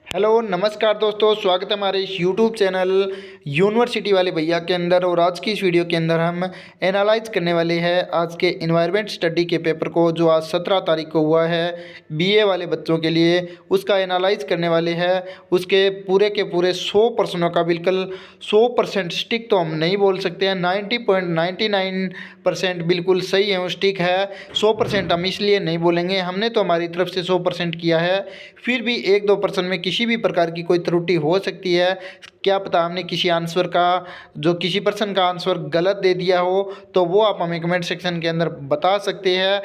Hello नमस्कार दोस्तों, स्वागत है हमारे इस यूट्यूब चैनल यूनिवर्सिटी वाले भैया के अंदर। और आज की इस वीडियो के अंदर हम एनालाइज करने वाले हैं आज के इन्वायरमेंट स्टडी के पेपर को, जो आज 17 तारीख को हुआ है बीए वाले बच्चों के लिए। उसका एनालाइज करने वाले हैं। उसके पूरे के पूरे 100 प्रश्नों का बिल्कुल 100% स्टिक तो हम नहीं बोल सकते हैं, 90.99% बिल्कुल सही है, वो स्टिक है। 100% हम इसलिए नहीं बोलेंगे, हमने तो हमारी तरफ से 100% किया है। फिर भी 1-2% में किसी भी प्रकार की कोई त्रुटि हो सकती है। क्या पता हमने किसी आंसर का, जो किसी पर्सन का आंसर गलत दे दिया हो, तो वो आप हमें कमेंट सेक्शन के अंदर बता सकते हैं।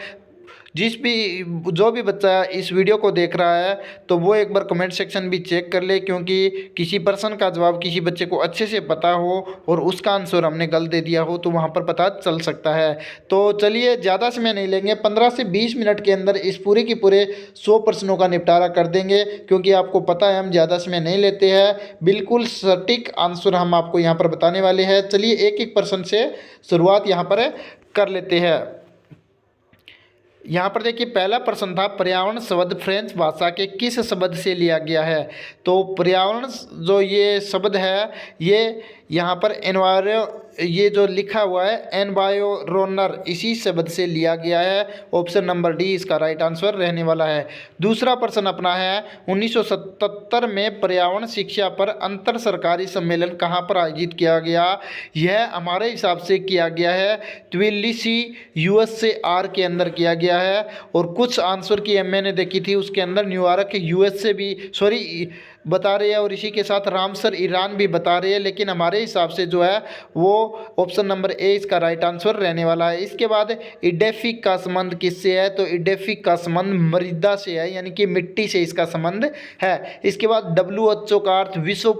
जो भी बच्चा इस वीडियो को देख रहा है तो वो एक बार कमेंट सेक्शन भी चेक कर ले, क्योंकि किसी पर्सन का जवाब किसी बच्चे को अच्छे से पता हो और उसका आंसर हमने गलत दे दिया हो तो वहाँ पर पता चल सकता है। तो चलिए ज़्यादा समय नहीं लेंगे, 15 से 20 मिनट के अंदर इस पूरे के पूरे 100 प्रश्नों का निपटारा कर देंगे, क्योंकि आपको पता है हम ज़्यादा समय नहीं लेते हैं। बिल्कुल सटीक आंसर हम आपको यहाँ पर बताने वाले हैं। चलिए एक एक प्रश्न से शुरुआत यहाँ पर कर लेते हैं। यहाँ पर देखिए पहला प्रश्न था, पर्यावरण शब्द फ्रेंच भाषा के किस शब्द से लिया गया है। तो पर्यावरण जो ये शब्द है, ये यहाँ पर ये जो लिखा हुआ है एनवायरोनर, इसी शब्द से लिया गया है। ऑप्शन नंबर डी इसका राइट आंसर रहने वाला है। दूसरा प्रश्न अपना है, 1977 में पर्यावरण शिक्षा पर अंतर सरकारी सम्मेलन कहाँ पर आयोजित किया गया। यह हमारे हिसाब से किया गया है ट्बिलिसी यूएसए के अंदर किया गया है। और कुछ आंसर की मैंने देखी थी, उसके अंदर न्यूयॉर्क यूएसए भी बता रहे हैं, और इसी के साथ रामसर ईरान भी बता रहे हैं। लेकिन हमारे हिसाब से जो है वो ऑप्शन नंबर ए इसका राइट आंसर रहने वाला है। इसके बाद इडेफिक का संबंध किससे है। तो इडेफिक का संबंध मृदा से है, यानी कि मिट्टी से इसका संबंध है। इसके बाद WHO का अर्थ विश्व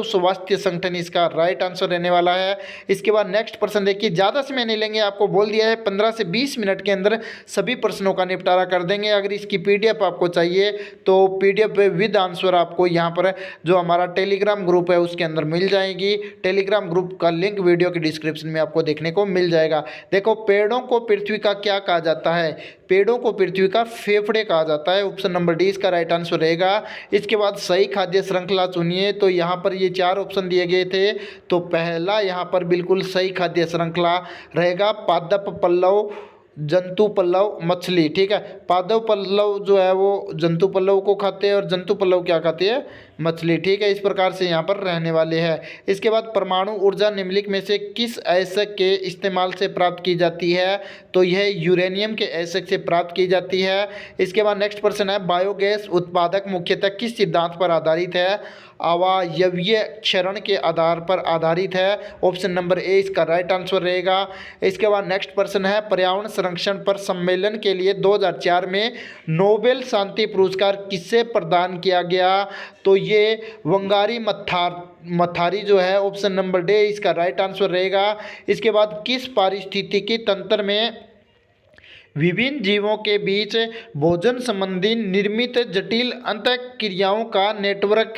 स्वास्थ्य संगठन, इसका राइट आंसर रहने वाला है। इसके बाद नेक्स्ट प्रश्न देखिए, ज़्यादा समय नहीं लेंगे, आपको बोल दिया है 15 से 20 मिनट के अंदर सभी प्रश्नों का निपटारा कर देंगे। अगर इसकी PDF आपको चाहिए तो PDF विद आंसर आपको यहाँ पर जो हमारा टेलीग्राम ग्रुप है उसके अंदर मिल जाएगी। टेलीग्राम ग्रुप का लिंक वीडियो के डिस्क्रिप्शन में आपको देखने को मिल जाएगा। देखो, पेड़ों को पृथ्वी का क्या कहा जाता है। पेड़ों को पृथ्वी का फेफड़े कहा जाता है। ऑप्शन नंबर डी इसका राइट आंसर रहेगा। इसके बाद सही खाद्य श्रृंखला चुनिए। तो यहाँ पर ये 4 ऑप्शन दिए गए थे, तो पहला यहाँ पर बिल्कुल सही खाद्य श्रृंखला रहेगा, पादप पल्लव जंतु पल्लव मछली। ठीक है, पादप पल्लव जो है वो जंतु पल्लव को खाते हैं और जंतु पल्लव क्या खाते हैं, मछली। ठीक है, इस प्रकार से यहाँ पर रहने वाले हैं। इसके बाद परमाणु ऊर्जा निम्नलिखित में से किस ऐसक के इस्तेमाल से प्राप्त की जाती है। तो यह यूरेनियम के ऐसक से प्राप्त की जाती है। इसके बाद नेक्स्ट प्रश्न है, बायोगैस उत्पादक मुख्यतः किस सिद्धांत पर आधारित है। अवयवीय क्षरण के आधार पर आधारित है। ऑप्शन नंबर ए इसका राइट आंसर रहेगा। इसके बाद नेक्स्ट प्रश्न है, पर्यावरण संरक्षण पर सम्मेलन के लिए 2004 में नोबेल शांति पुरस्कार किसे प्रदान किया गया। तो ये वंगारी मथारी जो है, ऑप्शन नंबर डी इसका राइट आंसर रहेगा। इसके बाद किस पारिस्थितिकी तंत्र में विभिन्न जीवों के बीच भोजन संबंधी निर्मित जटिल अंतःक्रियाओं का नेटवर्क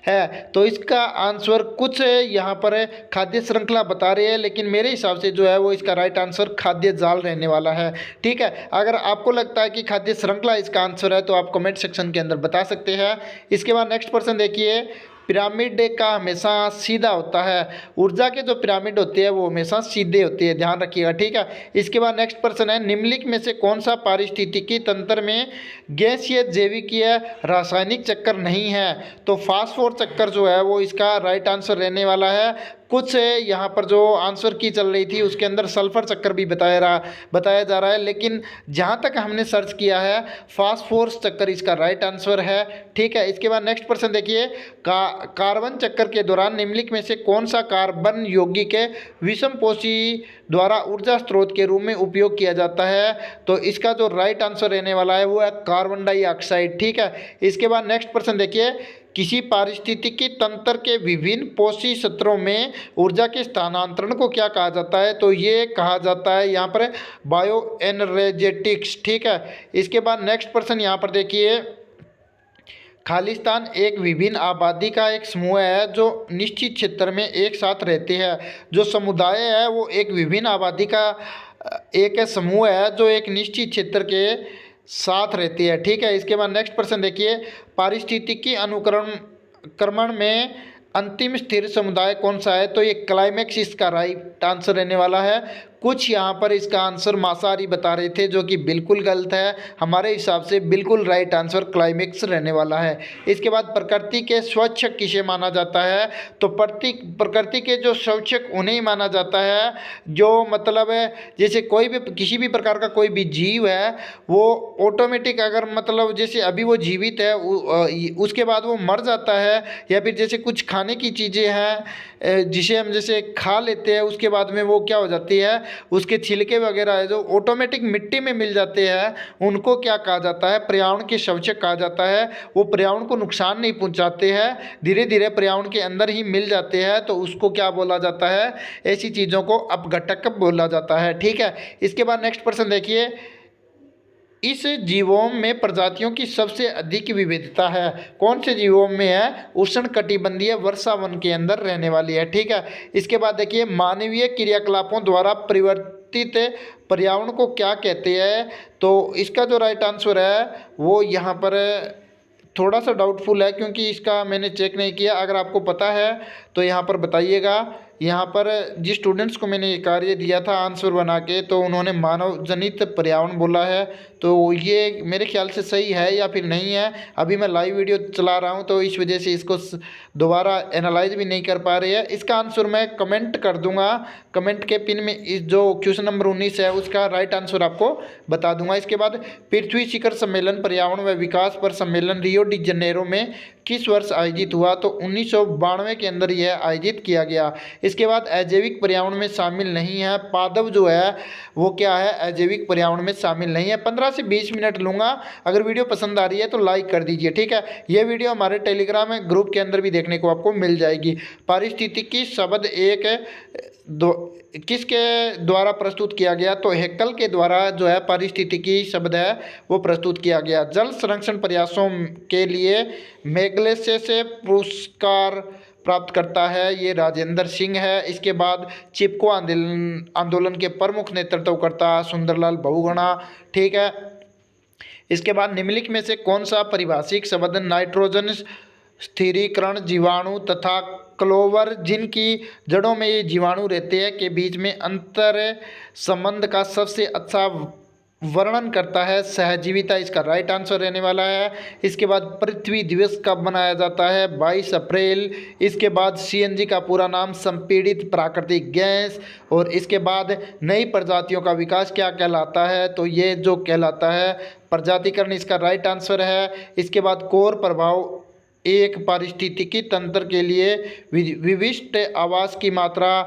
है। तो इसका आंसर कुछ यहाँ पर खाद्य श्रृंखला बता रही है, लेकिन मेरे हिसाब से जो है वो इसका राइट आंसर खाद्य जाल रहने वाला है। ठीक है, अगर आपको लगता है कि खाद्य श्रृंखला इसका आंसर है तो आप कमेंट सेक्शन के अंदर बता सकते हैं। इसके बाद नेक्स्ट प्रश्न देखिए, पिरामिड का हमेशा सीधा होता है। ऊर्जा के जो पिरामिड होते हैं वो हमेशा सीधे होते हैं, ध्यान रखिएगा। ठीक है, इसके बाद नेक्स्ट प्रश्न है, निम्नलिखित में से कौन सा पारिस्थितिकी तंत्र में गैसीय जैविकीय रासायनिक चक्कर नहीं है। तो फास्फोर चक्कर जो है वो इसका राइट आंसर रहने वाला है। कुछ यहाँ पर जो आंसर की चल रही थी उसके अंदर सल्फर चक्कर भी बताया जा रहा है, लेकिन जहाँ तक हमने सर्च किया है फास्फोरस चक्कर इसका राइट आंसर है। ठीक है, इसके बाद नेक्स्ट प्रश्न देखिए, कार्बन चक्कर के दौरान निम्नलिखित में से कौन सा कार्बन यौगिक विषमपोषी द्वारा ऊर्जा स्रोत के रूप में उपयोग किया जाता है। तो इसका जो राइट आंसर रहने वाला है वो है कार्बन डाइऑक्साइड। ठीक है, इसके बाद नेक्स्ट प्रश्न देखिए, किसी पारिस्थितिकी तंत्र के विभिन्न पोषी क्षेत्रों में ऊर्जा के स्थानांतरण को क्या कहा जाता है। तो ये कहा जाता है यहाँ पर बायो एनर्जेटिक्स। ठीक है, इसके बाद नेक्स्ट प्रश्न यहाँ पर देखिए, खालिस्तान एक विभिन्न आबादी का एक समूह है जो निश्चित क्षेत्र में एक साथ रहते हैं। जो समुदाय है वो एक विभिन्न आबादी का एक समूह है जो एक निश्चित क्षेत्र के साथ रहती है। ठीक है, इसके बाद नेक्स्ट प्रश्न देखिए, पारिस्थितिकी अनुक्रमण में अंतिम स्थिर समुदाय कौन सा है? तो ये क्लाइमेक्स इसका राइट आंसर रहने वाला है। कुछ यहाँ पर इसका आंसर मांसाहारी बता रहे थे, जो कि बिल्कुल गलत है। हमारे हिसाब से बिल्कुल राइट आंसर क्लाइमेक्स रहने वाला है। इसके बाद प्रकृति के स्वच्छक किसे माना जाता है? तो प्रकृति के जो स्वच्छक उन्हें ही माना जाता है, जो मतलब जैसे कोई भी किसी भी प्रकार का कोई भी जीव है वो ऑटोमेटिक, अगर मतलब जैसे अभी वो जीवित है उसके बाद वो मर जाता है, या फिर जैसे कुछ खाने की चीज़ें हैं जिसे हम जैसे खा लेते हैं, उसके बाद में वो क्या हो जाती है, उसके छिलके वगैरह है जो ऑटोमेटिक मिट्टी में मिल जाते हैं, उनको क्या कहा जाता है? पर्यावरण के स्वच्छक कहा जाता है। वो पर्यावरण को नुकसान नहीं पहुंचाते हैं, धीरे धीरे पर्यावरण के अंदर ही मिल जाते हैं, तो उसको क्या बोला जाता है? ऐसी चीज़ों को अपघटक बोला जाता है। ठीक है, इसके बाद नेक्स्ट प्रश्न देखिए, इस जीवों में प्रजातियों की सबसे अधिक विविधता है? कौन से जीवों में है? उष्णकटिबंधीय वर्षा वन के अंदर रहने वाली है। ठीक है, इसके बाद देखिए, मानवीय क्रियाकलापों द्वारा परिवर्तित पर्यावरण को क्या कहते हैं? तो इसका जो राइट आंसर है वो यहाँ पर थोड़ा सा डाउटफुल है, क्योंकि इसका मैंने चेक नहीं किया। अगर आपको पता है तो यहाँ पर बताइएगा। यहाँ पर जिस स्टूडेंट्स को मैंने ये कार्य दिया था आंसर बना के, तो उन्होंने मानव जनित पर्यावरण बोला है, तो ये मेरे ख्याल से सही है या फिर नहीं है। अभी मैं लाइव वीडियो चला रहा हूँ तो इस वजह से इसको दोबारा एनालाइज भी नहीं कर पा रही है। इसका आंसर मैं कमेंट कर दूंगा, कमेंट के पिन में इस जो क्वेश्चन नंबर 19 है उसका राइट आंसर आपको बता दूंगा। इसके बाद पृथ्वी शिखर सम्मेलन पर्यावरण व विकास पर सम्मेलन रियो डी जनेरो में किस वर्ष आयोजित हुआ? तो 1992 के अंदर यह आयोजित किया गया। इसके बाद अजैविक पर्यावरण में शामिल नहीं है, पादप जो है वो क्या है? अजैविक पर्यावरण में शामिल नहीं है। 15 से 20 मिनट लूँगा, अगर वीडियो पसंद आ रही है तो लाइक कर दीजिए। ठीक है, ये वीडियो हमारे टेलीग्राम ग्रुप के अंदर भी देखने को आपको मिल जाएगी। पारिस्थितिकी शब्द एक किसके द्वारा प्रस्तुत किया गया? तो हेक्कल के द्वारा जो है पारिस्थितिकी शब्द है वो प्रस्तुत किया गया। जल संरक्षण प्रयासों के लिए मैग्सेसे से पुरस्कार प्राप्त करता है ये राजेंद्र सिंह है। इसके बाद चिपको आंदोलन के प्रमुख नेतृत्वकर्ता सुंदरलाल बहुगुणा। ठीक है, इसके बाद निम्नलिखित में से कौन सा पारिभाषिक शब्द नाइट्रोजन स्थिरीकरण जीवाणु तथा क्लोवर, जिनकी जड़ों में ये जीवाणु रहते हैं, के बीच में अंतर संबंध का सबसे अच्छा वर्णन करता है? सहजीविता इसका राइट आंसर रहने वाला है। इसके बाद पृथ्वी दिवस कब मनाया जाता है? 22 अप्रैल। इसके बाद सीएनजी का पूरा नाम संपीड़ित प्राकृतिक गैस। और इसके बाद नई प्रजातियों का विकास क्या कहलाता है? तो ये जो कहलाता है प्रजातिकरण, इसका राइट आंसर है। इसके बाद कोर प्रभाव एक पारिस्थितिकी तंत्र के लिए विशिष्ट आवास की मात्रा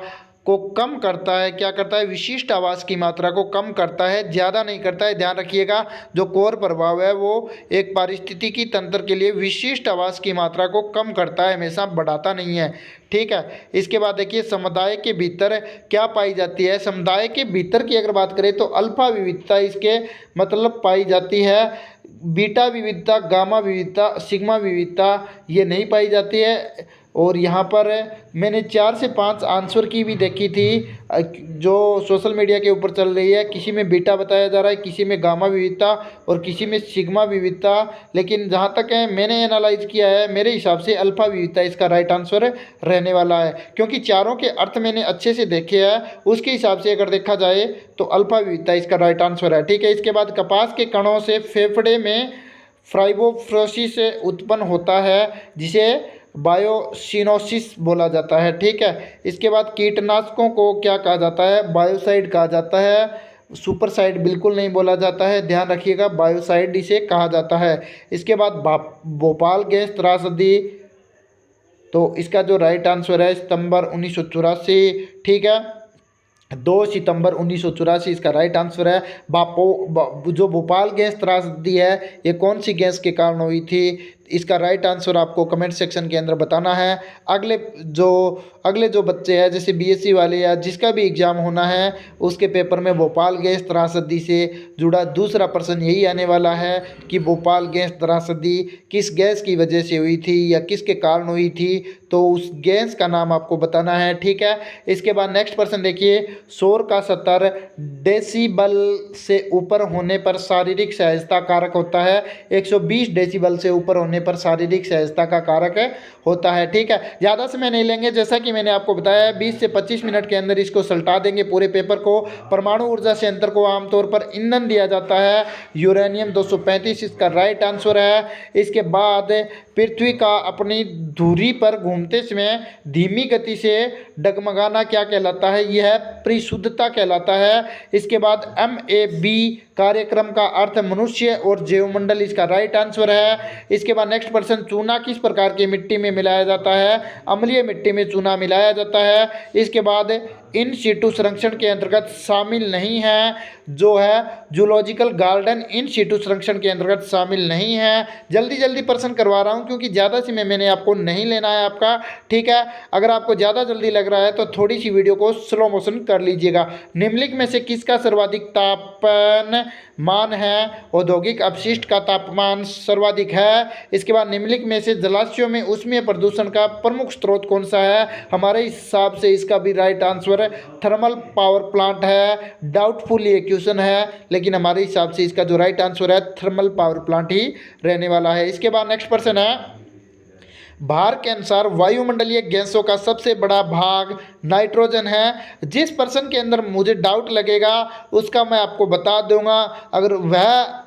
को कम करता है। क्या करता है? विशिष्ट आवास की मात्रा को कम करता है, ज़्यादा नहीं करता है। ध्यान रखिएगा, जो कोर प्रभाव है वो एक पारिस्थितिकी तंत्र के लिए विशिष्ट आवास की मात्रा को कम करता है, हमेशा बढ़ाता नहीं है। ठीक है, इसके बाद देखिए, समुदाय के भीतर क्या पाई जाती है? समुदाय के भीतर की अगर बात करें तो अल्फा विविधता इसके मतलब पाई जाती है। बीटा विविधता, गामा विविधता, सिग्मा विविधता ये नहीं पाई जाती है। और यहाँ पर मैंने 4 से 5 आंसर की भी देखी थी जो सोशल मीडिया के ऊपर चल रही है। किसी में बीटा बताया जा रहा है, किसी में गामा विविधता और किसी में सिग्मा विविधता, लेकिन जहाँ तक है मैंने एनालाइज किया है, मेरे हिसाब से अल्फा विविधता इसका राइट आंसर रहने वाला है, क्योंकि चारों के अर्थ मैंने अच्छे से देखे हैं। उसके हिसाब से अगर देखा जाए तो अल्फा विविधता इसका राइट आंसर है। ठीक है, इसके बाद कपास के कणों से फेफड़े में फाइब्रोफ्लोसिस उत्पन्न होता है, जिसे बायोसिनोसिस बोला जाता है। ठीक है, इसके बाद कीटनाशकों को क्या कहा जाता है? बायोसाइड कहा जाता है। सुपरसाइड बिल्कुल नहीं बोला जाता है, ध्यान रखिएगा, बायोसाइड इसे कहा जाता है। इसके बाद भोपाल गैस त्रासदी, तो इसका जो राइट आंसर है सितंबर 1984। ठीक है, 2 सितंबर 1984 इसका राइट आंसर है। जो भोपाल गैस त्रासदी है ये कौन सी गैस के कारण हुई थी? इसका राइट आंसर आपको कमेंट सेक्शन के अंदर बताना है। अगले जो बच्चे हैं जैसे बीएससी वाले या जिसका भी एग्ज़ाम होना है उसके पेपर में भोपाल गैस त्रासदी से जुड़ा दूसरा प्रश्न यही आने वाला है कि भोपाल गैस त्रासदी किस गैस की वजह से हुई थी या किसके कारण हुई थी, तो उस गैस का नाम आपको बताना है। ठीक है, इसके बाद नेक्स्ट प्रश्न देखिए, शोर का स्तर डेसिबल से ऊपर होने पर शारीरिक सहजता कारक होता है। 120 डेसिबल से ऊपर होने पर शारीरिक सहजता का कारक होता है। ठीक है, ज़्यादा समय नहीं लेंगे, जैसा कि मैंने आपको बताया 20 से 25 मिनट के अंदर इसको सल्टा देंगे पूरे पेपर को। परमाणु ऊर्जा संयंत्र को आमतौर पर ईंधन दिया जाता है यूरेनियम 235, इसका राइट आंसर है। इसके बाद पृथ्वी का अपनी धुरी पर घूमते समय धीमी गति से डगमगाना क्या कहलाता है? यह परिशुद्धता कहलाता है। इसके बाद MAB कार्यक्रम का अर्थ मनुष्य और जैवमंडल, इसका राइट आंसर है। इसके बाद नेक्स्ट प्रश्न, चूना किस प्रकार की मिट्टी में मिलाया जाता है? अम्लीय मिट्टी में चूना मिलाया जाता है। इसके बाद इन सीटू संरक्षण के अंतर्गत शामिल नहीं है जो है जूलॉजिकल गार्डन इन सीटू संरक्षण के अंतर्गत शामिल नहीं है। जल्दी जल्दी प्रश्न करवा रहा हूं क्योंकि ज़्यादा समय मैंने आपको नहीं लेना है आपका। ठीक है, अगर आपको ज़्यादा जल्दी लग रहा है तो थोड़ी सी वीडियो को स्लो मोशन कर लीजिएगा। निम्नलिखित में से किसका सर्वाधिक तापमान मान है? औद्योगिक अपशिष्ट का तापमान सर्वाधिक है। इसके बाद निम्नलिखित में से जलाशयों में ऊष्मीय प्रदूषण का प्रमुख स्रोत कौन सा है? हमारे हिसाब से इसका भी right answer thermal power plant है। डाउटफुल ये क्वेश्चन है लेकिन हमारे हिसाब से इसका जो राइट आंसर है थर्मल पावर प्लांट ही रहने वाला है। इसके बाद नेक्स्ट प्रश्न है, भार के अनुसार वायुमंडलीय गैसों का सबसे बड़ा भाग नाइट्रोजन है। जिस पर्सन के अंदर मुझे डाउट लगेगा उसका मैं आपको बता दूंगा। अगर वह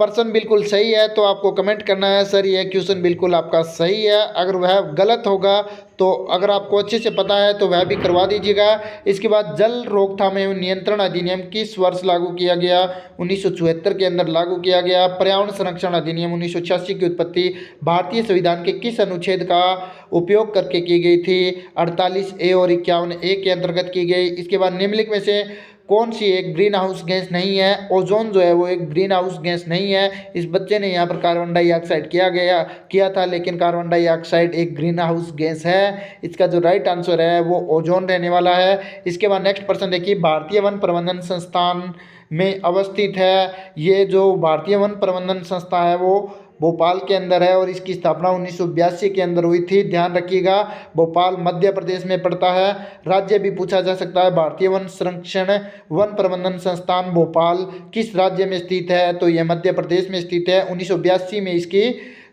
पर्सन बिल्कुल सही है तो आपको कमेंट करना है सर यह क्वेश्चन बिल्कुल आपका सही है। अगर वह गलत होगा तो अगर आपको अच्छे से पता है तो वह भी करवा दीजिएगा। इसके बाद जल रोकथाम एवं नियंत्रण अधिनियम किस वर्ष लागू किया गया? 1974 के अंदर लागू किया गया। पर्यावरण संरक्षण अधिनियम 1986 की उत्पत्ति भारतीय संविधान के किस अनुच्छेद का उपयोग करके की गई थी? 48A और 51A के अंतर्गत की गई। इसके बाद निम्नलिखित में से कौन सी एक ग्रीन हाउस गैस नहीं है? ओजोन जो है वो एक ग्रीन हाउस गैस नहीं है। इस बच्चे ने यहाँ पर कार्बन डाइऑक्साइड किया था लेकिन कार्बन डाइऑक्साइड एक ग्रीन हाउस गैस है। इसका जो राइट आंसर है वो ओजोन रहने वाला है। इसके बाद नेक्स्ट प्रश्न देखिए, भारतीय वन प्रबंधन संस्थान में अवस्थित है। ये जो भारतीय वन प्रबंधन संस्था है वो भोपाल के अंदर है और इसकी स्थापना 1982 के अंदर हुई थी। ध्यान रखिएगा, भोपाल मध्य प्रदेश में पड़ता है। राज्य भी पूछा जा सकता है, भारतीय वन संरक्षण वन प्रबंधन संस्थान भोपाल किस राज्य में स्थित है? तो यह मध्य प्रदेश में स्थित है। 1982 में इसकी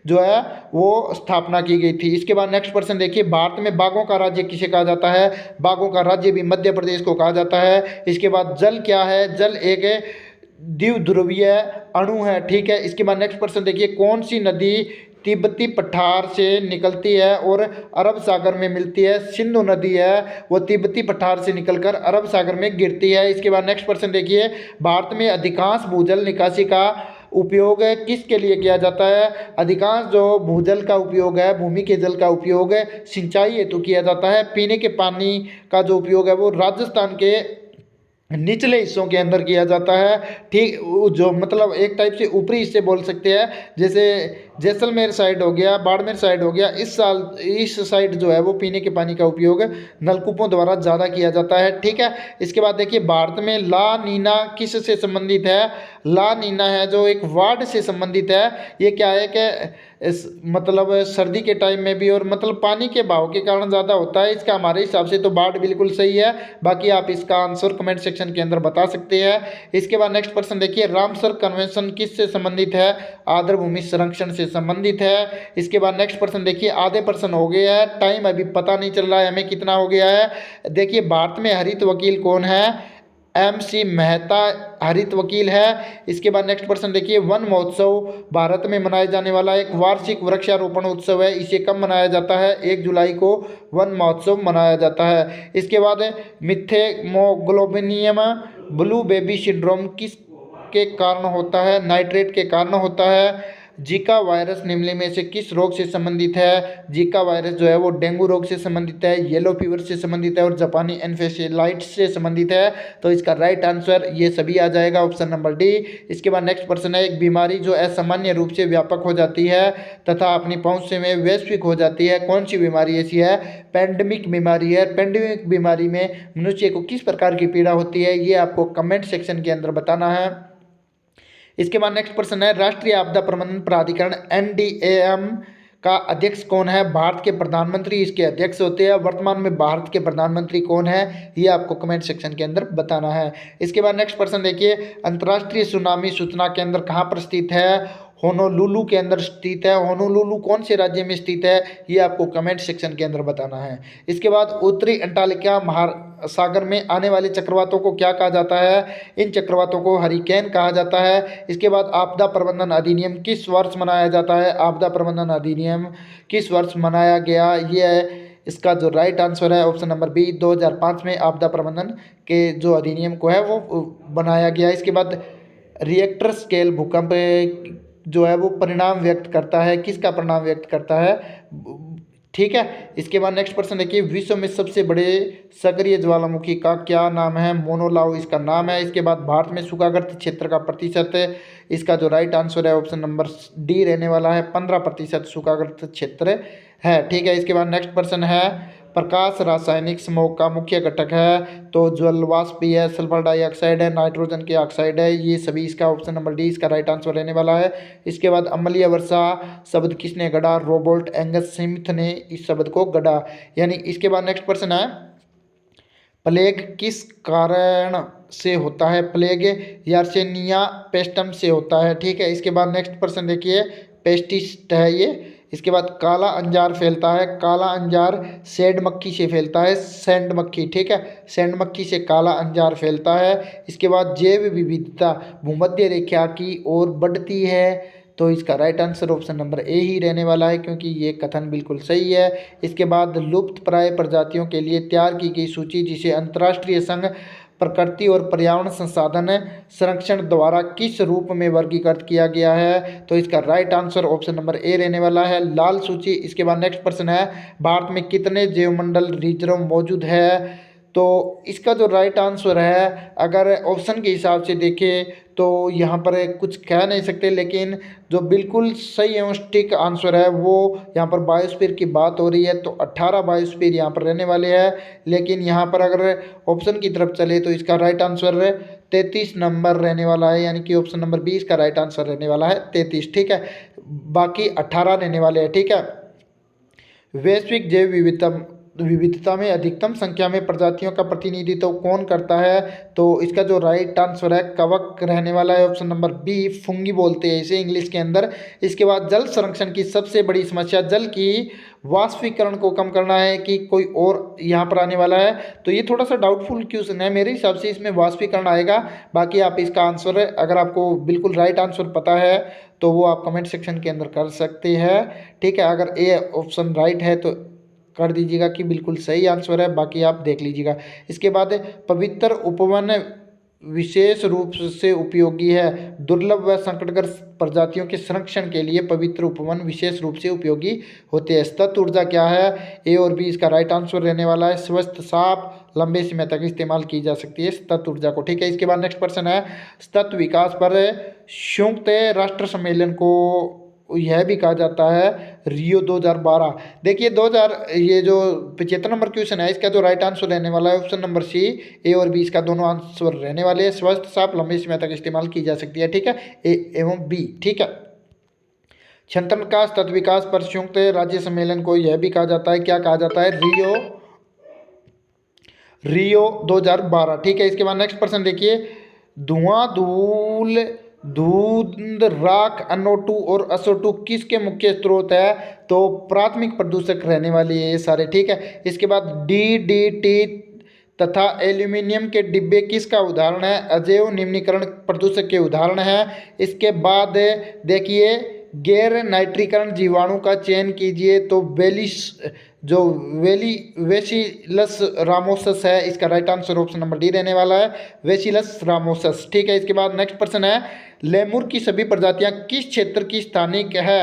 जो है वो स्थापना की गई थी। इसके बाद नेक्स्ट प्रश्न देखिए, भारत में बाघों का राज्य किसे कहा जाता है? बाघों का राज्य भी मध्य प्रदेश को कहा जाता है। इसके बाद जल क्या है? जल एक द्विध्रुवीय अणु है। ठीक है, इसके बाद नेक्स्ट प्रश्न देखिए, कौन सी नदी तिब्बती पठार से निकलती है और अरब सागर में मिलती है? सिंधु नदी है वो तिब्बती पठार से निकलकर अरब सागर में गिरती है। इसके बाद नेक्स्ट प्रश्न देखिए, भारत में अधिकांश भूजल निकासी का उपयोग किसके लिए किया जाता है? अधिकांश जो भूजल का उपयोग है, भूमि के जल का उपयोग सिंचाई हेतु किया जाता है। पीने के पानी का जो उपयोग है वो राजस्थान के निचले हिस्सों के अंदर किया जाता है। ठीक, जो मतलब एक टाइप से ऊपरी हिस्से बोल सकते हैं, जैसे जैसलमेर साइड हो गया, बाड़मेर साइड हो गया, इस साइड जो है वो पीने के पानी का उपयोग नलकूपों द्वारा ज़्यादा किया जाता है। ठीक है, इसके बाद देखिए, भारत में ला नीना किस से संबंधित है? ला नीना है जो एक वार्ड से संबंधित है। ये क्या है कि मतलब सर्दी के टाइम में भी और मतलब पानी के बहाव के कारण ज़्यादा होता है। इसका हमारे हिसाब से तो बाढ़ बिल्कुल सही है। बाकी आप इसका आंसर कमेंट सेक्शन के अंदर बता सकते हैं। इसके बाद नेक्स्ट प्रश्न देखिए, रामसर कन्वेंशन किस से संबंधित है? आर्द्र भूमि संरक्षण से संबंधित है। इसके बाद नेक्स्ट प्रश्न देखिए, आधे प्रश्न हो गया है, टाइम अभी पता नहीं चल रहा है हमें कितना हो गया है। देखिए, भारत में हरित वकील कौन है? MC मेहता हरित वकील है। इसके बाद नेक्स्ट प्रश्न देखिए, वन महोत्सव भारत में मनाए जाने वाला एक वार्षिक वृक्षारोपण उत्सव है। इसे कब मनाया जाता है? 1 जुलाई को वन महोत्सव मनाया जाता है। इसके बाद मिथेमोग्लोबिनियम ब्लू बेबी सिंड्रोम किस के कारण होता है? नाइट्रेट के कारण होता है। जीका वायरस निम्नलिखित में से किस रोग से संबंधित है? जीका वायरस जो है वो डेंगू रोग से संबंधित है, येलो फीवर से संबंधित है और जापानी एन्सेफेलाइटिस से संबंधित है। तो इसका राइट आंसर ये सभी आ जाएगा, ऑप्शन नंबर डी। इसके बाद नेक्स्ट प्रश्न है, एक बीमारी जो असामान्य रूप से व्यापक हो जाती है तथा अपनी पहुंच से में वैश्विक हो जाती है, कौन सी बीमारी ऐसी है? पेंडेमिक बीमारी है। पेंडेमिक बीमारी में मनुष्य को किस प्रकार की पीड़ा होती है, ये आपको कमेंट सेक्शन के अंदर बताना है। इसके बाद नेक्स्ट प्रश्न है, राष्ट्रीय आपदा प्रबंधन प्राधिकरण NDAM का अध्यक्ष कौन है? भारत के प्रधानमंत्री इसके अध्यक्ष होते हैं। वर्तमान में भारत के प्रधानमंत्री कौन है, ये आपको कमेंट सेक्शन के अंदर बताना है। इसके बाद नेक्स्ट प्रश्न देखिए, अंतर्राष्ट्रीय सुनामी सूचना केंद्र कहाँ पर स्थित है? होनोलुलु के अंदर स्थित है। होनोलुलु कौन से राज्य में स्थित है, ये आपको कमेंट सेक्शन के अंदर बताना है। इसके बाद उत्तरी अंटार्कटिका महासागर में आने वाले चक्रवातों को क्या कहा जाता है? इन चक्रवातों को हरिकेन कहा जाता है। इसके बाद आपदा प्रबंधन अधिनियम किस वर्ष मनाया जाता है? आपदा प्रबंधन अधिनियम किस वर्ष मनाया गया, ये है इसका जो राइट आंसर है, ऑप्शन नंबर बी। 2005 में आपदा प्रबंधन के जो अधिनियम को है वो बनाया गया। इसके बाद रिएक्टर स्केल भूकंप जो है वो परिणाम व्यक्त करता है, किसका परिणाम व्यक्त करता है? ठीक है। इसके बाद नेक्स्ट प्रश्न देखिए, विश्व में सबसे बड़े सक्रिय ज्वालामुखी का क्या नाम है? मोनोलाओ इसका नाम है। इसके बाद भारत में सूखाग्रस्त क्षेत्र का प्रतिशत है, इसका जो राइट आंसर है ऑप्शन नंबर डी रहने वाला है। 15% सूखाग्रस्त क्षेत्र है। ठीक है। इसके बाद नेक्स्ट प्रश्न है, प्रकाश रासायनिक स्मोक का मुख्य घटक है, तो जलवाष्प भी है, सल्फर डाइऑक्साइड है, नाइट्रोजन की ऑक्साइड है, ये सभी इसका ऑप्शन नंबर डी इसका राइट आंसर रहने वाला है। इसके बाद अम्लीय वर्षा शब्द किसने गढ़ा? रोबर्ट एंगस स्मिथ ने इस शब्द को गढ़ा। यानी इसके बाद नेक्स्ट प्रश्न है, प्लेग किस कारण से होता है? प्लेग यार्सेनिया पेस्टम से होता है। ठीक है। इसके बाद नेक्स्ट प्रश्न देखिए, पेस्टिस्ट है ये। इसके बाद काला अंजार फैलता है, काला अंजार सैंड मक्खी से फैलता है, सैंड मक्खी। ठीक है। सैंड मक्खी से काला अंजार फैलता है। इसके बाद जैव विविधता भूमध्य रेखा की ओर बढ़ती है, तो इसका right answer option number A ही रहने वाला है, क्योंकि ये कथन बिल्कुल सही है। इसके बाद लुप्त प्राय प्रजातियों के लिए तैयार की गई सूची, जिसे अंतर्राष्ट्रीय संघ प्रकृति और पर्यावरण संसाधन संरक्षण द्वारा किस रूप में वर्गीकृत किया गया है, तो इसका राइट आंसर ऑप्शन नंबर ए रहने वाला है, लाल सूची। इसके बाद नेक्स्ट प्रश्न है, भारत में कितने जैवमंडल रिजर्व मौजूद है? तो इसका जो राइट आंसर है, अगर ऑप्शन के हिसाब से देखें तो यहाँ पर कुछ कह नहीं सकते, लेकिन जो बिल्कुल सही एवं स्टिक आंसर है वो यहाँ पर बायोस्फीयर की बात हो रही है, तो 18 बायोस्फीयर यहाँ पर रहने वाले हैं। लेकिन यहाँ पर अगर ऑप्शन की तरफ चले तो इसका राइट आंसर 33 नंबर रहने वाला है, यानी कि ऑप्शन नंबर 20 का राइट आंसर रहने वाला है 33। ठीक है। बाकी 18 रहने वाले हैं। ठीक है। वैश्विक जैव विविधता में अधिकतम संख्या में प्रजातियों का प्रतिनिधित्व कौन करता है? तो इसका जो राइट आंसर है कवक रहने वाला है, ऑप्शन नंबर बी। फुंगी बोलते हैं इसे इंग्लिश के अंदर। इसके बाद जल संरक्षण की सबसे बड़ी समस्या जल की वाष्पीकरण को कम करना है कि कोई और यहाँ पर आने वाला है? तो ये थोड़ा सा डाउटफुल क्वेश्चन है, मेरे हिसाब से इसमें वाष्पीकरण आएगा। बाकी आप इसका आंसर अगर आपको बिल्कुल राइट आंसर पता है तो वो आप कमेंट सेक्शन के अंदर कर सकते हैं। ठीक है। अगर ए ऑप्शन राइट है तो कर दीजिएगा कि बिल्कुल सही आंसर है, बाकी आप देख लीजिएगा। इसके बाद पवित्र उपवन विशेष रूप से उपयोगी है, दुर्लभ व संकटग्रस्त प्रजातियों के संरक्षण के लिए पवित्र उपवन विशेष रूप से उपयोगी होते हैं। सतत ऊर्जा क्या है? ए और बी इसका राइट आंसर रहने वाला है। स्वस्थ साफ लंबे समय तक इस्तेमाल की जा सकती है सतत ऊर्जा को। ठीक है। इसके बाद नेक्स्ट प्रश्न है, सतत विकास पर संयुक्त राष्ट्र सम्मेलन को यह भी कहा जाता है रियो 2012। देखिए 2000 ये जो 75 नंबर क्वेश्चन है, इसका जो राइट आंसर रहने वाला है ऑप्शन नंबर सी। ए और बी इसका दोनों आंसर रहने वाले हैं। स्वस्थ साफ लंबे समय तक इस्तेमाल की जा सकती है। ठीक है। ए एवं बी। ठीक है। क्षमता का सतत विकास पर संयुक्त राज्य सम्मेलन को यह भी कहा जाता है, क्या कहा जाता है? रियो 2012। ठीक है। इसके बाद नेक्स्ट प्रश्न देखिए, धुआं धूल धुंध राख NO2 और SO2 किसके मुख्य स्रोत है? तो प्राथमिक प्रदूषक रहने वाली है ये सारे। ठीक है। इसके बाद DDT तथा एल्यूमिनियम के डिब्बे किसका उदाहरण है? अजैव निम्नीकरण प्रदूषक के उदाहरण है। इसके बाद देखिए गैर नाइट्रीकरण जीवाणु का चयन कीजिए। तो जो वेसिलस रामोसस है, इसका right answer option number D रहने वाला है, वेसिलस रामोसस। ठीक है, इसके बाद नेक्स्ट प्रश्न है, लेमुर की सभी प्रजातियां किस क्षेत्र की स्थानिक है?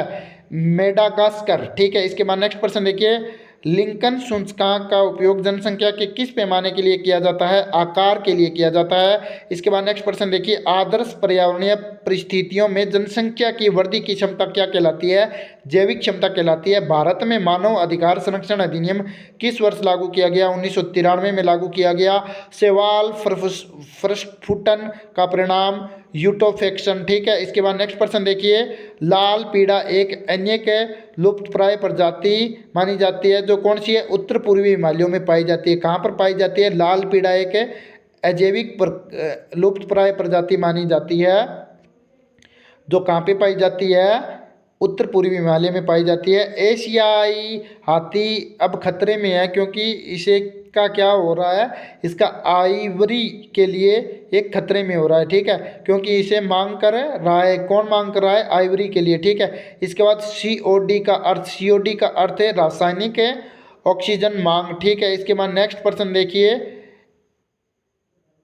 मेडागास्कर। ठीक है, इसके बाद नेक्स्ट प्रश्न देखिए, लिंकन सूचकांक का उपयोग जनसंख्या के किस पैमाने के लिए किया जाता है? आकार के लिए किया जाता है। इसके बाद नेक्स्ट प्रश्न देखिए, आदर्श पर्यावरणीय परिस्थितियों में जनसंख्या की वृद्धि की क्षमता क्या कहलाती है? जैविक क्षमता कहलाती है। भारत में मानव अधिकार संरक्षण अधिनियम किस वर्ष लागू किया गया? 1993 में लागू किया गया। शैवाल प्रस्फुटन का परिणाम यूटोफेक्शन। ठीक है, इसके बाद नेक्स्ट प्रश्न देखिए, लाल पीड़ा एक अन्य के लुप्तप्राय प्रजाति मानी जाती है, जो कौन सी है? उत्तर पूर्वी हिमालयों में पाई जाती है। कहाँ पर पाई जाती है? लाल पीड़ा एक अजैविक लुप्तप्राय प्रजाति मानी जाती है, जो कहाँ पे पाई जाती है? उत्तर पूर्वी हिमालय में पाई जाती है। एशियाई हाथी अब खतरे में है, क्योंकि इसे का क्या हो रहा है? इसका आइवरी के लिए एक खतरे में हो रहा है। ठीक है, क्योंकि इसे मांग कर रहा है। कौन मांग कर रहा है? आइवरी के लिए। ठीक है, इसके बाद COD का अर्थ, COD का अर्थ है रासायनिक ऑक्सीजन मांग। ठीक है, इसके बाद नेक्स्ट प्रश्न देखिए,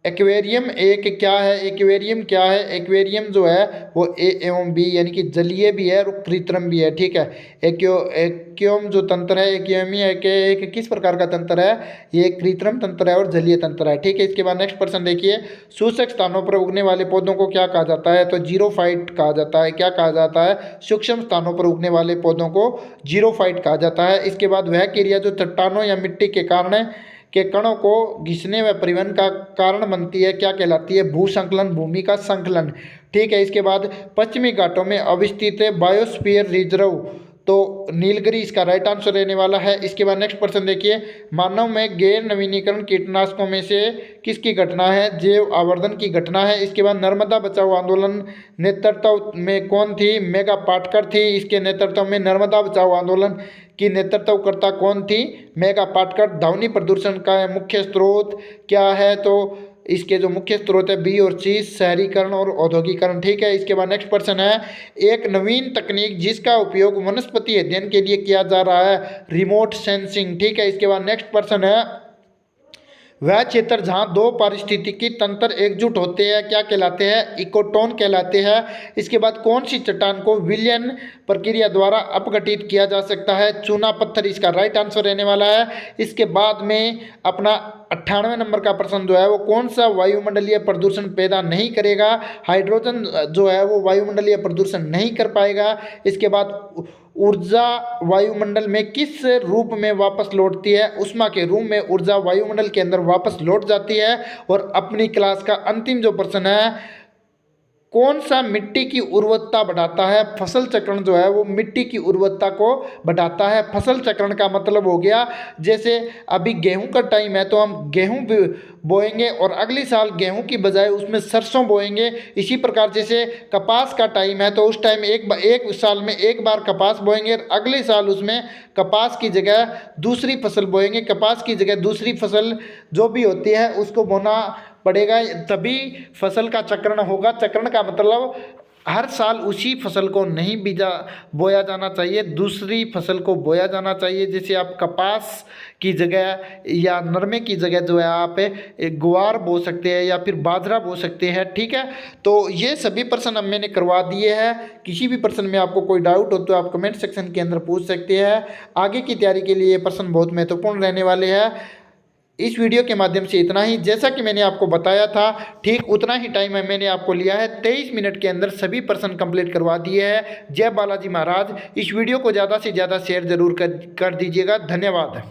एक्वेरियम एक क्या है? एक्वेरियम क्या है? एक्वेरियम जो है वो ए एवं बी यानी कि जलीय भी है और कृत्रिम भी है। ठीक है, एक्वेरियम जो तंत्र है, एक्वेरियम एक किस प्रकार का तंत्र है? ये कृत्रिम तंत्र है और जलीय तंत्र है। ठीक है, इसके बाद नेक्स्ट प्रश्न देखिए, शुष्क स्थानों पर उगने वाले पौधों को क्या कहा जाता है? तो जीरोफाइट कहा जाता है। क्या कहा जाता है? सूक्ष्म स्थानों पर उगने वाले पौधों को जीरोफाइट कहा जाता है। इसके बाद वह क्रिया जो चट्टानों या मिट्टी के कारण के कणों को घिसने व परिवहन का कारण बनती है, क्या कहलाती है? भूसंकलन, भूमि का संकलन। ठीक है, इसके बाद पश्चिमी घाटों में अवस्थित है बायोस्फीयर रिजर्व, तो नीलगिरी इसका राइट आंसर रहने वाला है। इसके बाद नेक्स्ट प्रश्न देखिए, मानव में गैर नवीनीकरण कीटनाशकों में से किसकी घटना है? जैव आवर्धन की घटना है। इसके बाद नर्मदा बचाओ आंदोलन नेतृत्व में कौन थी? मेघा पाटकर थी। इसके नेतृत्व में नर्मदा बचाओ आंदोलन की नेतृत्वकर्ता कौन थी? मेघा पाटकर। ध्वनि प्रदूषण का मुख्य स्रोत क्या है? तो इसके जो मुख्य स्रोत है बी और सी, शहरीकरण और औद्योगिकरण। ठीक है, इसके बाद नेक्स्ट प्रश्न है, एक नवीन तकनीक जिसका उपयोग वनस्पति अध्ययन के लिए किया जा रहा है, रिमोट सेंसिंग। ठीक है, इसके बाद नेक्स्ट प्रश्न है, वह क्षेत्र जहाँ दो पारिस्थितिकी तंत्र एकजुट होते हैं क्या कहलाते हैं? इकोटोन कहलाते हैं। इसके बाद कौन सी चट्टान को विलयन प्रक्रिया द्वारा अपघटित किया जा सकता है? चूना पत्थर इसका राइट आंसर रहने वाला है। इसके बाद में अपना 98 नंबर का प्रश्न जो है वो कौन सा वायुमंडलीय प्रदूषण पैदा नहीं करेगा? हाइड्रोजन जो है वो वायुमंडलीय प्रदूषण नहीं कर पाएगा। इसके बाद ऊर्जा वायुमंडल में किस रूप में वापस लौटती है? ऊष्मा के रूप में ऊर्जा वायुमंडल के अंदर वापस लौट जाती है। और अपनी क्लास का अंतिम जो प्रश्न है, कौन सा मिट्टी की उर्वरता बढ़ाता है? फसल चक्रण जो है वो मिट्टी की उर्वरता को बढ़ाता है। फसल चक्रण का मतलब हो गया, जैसे अभी गेहूं का टाइम है तो हम गेहूं बोएंगे और अगले साल गेहूं की बजाय उसमें सरसों बोएंगे। इसी प्रकार जैसे कपास का टाइम है तो उस टाइम एक साल में एक बार कपास बोएंगे और अगले साल उसमें कपास की जगह दूसरी फसल बोएंगे, कपास की जगह दूसरी फसल जो भी होती है उसको बोना पड़ेगा, तभी फसल का चक्रण होगा। चक्रण का मतलब हर साल उसी फसल को नहीं बोया जाना चाहिए, दूसरी फसल को बोया जाना चाहिए। जैसे आप कपास की जगह या नरमे की जगह जो है आप ग्वार बो सकते हैं या फिर बाजरा बो सकते हैं। ठीक है, तो ये सभी प्रश्न अब मैंने करवा दिए हैं। किसी भी प्रश्न में आपको कोई डाउट हो तो आप कमेंट सेक्शन के अंदर पूछ सकते हैं। आगे की तैयारी के लिए ये प्रश्न बहुत महत्वपूर्ण रहने वाले हैं। इस वीडियो के माध्यम से इतना ही। जैसा कि मैंने आपको बताया था ठीक उतना ही टाइम मैंने आपको लिया है, 23 मिनट के अंदर सभी प्रश्न कंप्लीट करवा दिए हैं। जय बालाजी महाराज। इस वीडियो को ज़्यादा से ज़्यादा शेयर जरूर कर दीजिएगा। धन्यवाद।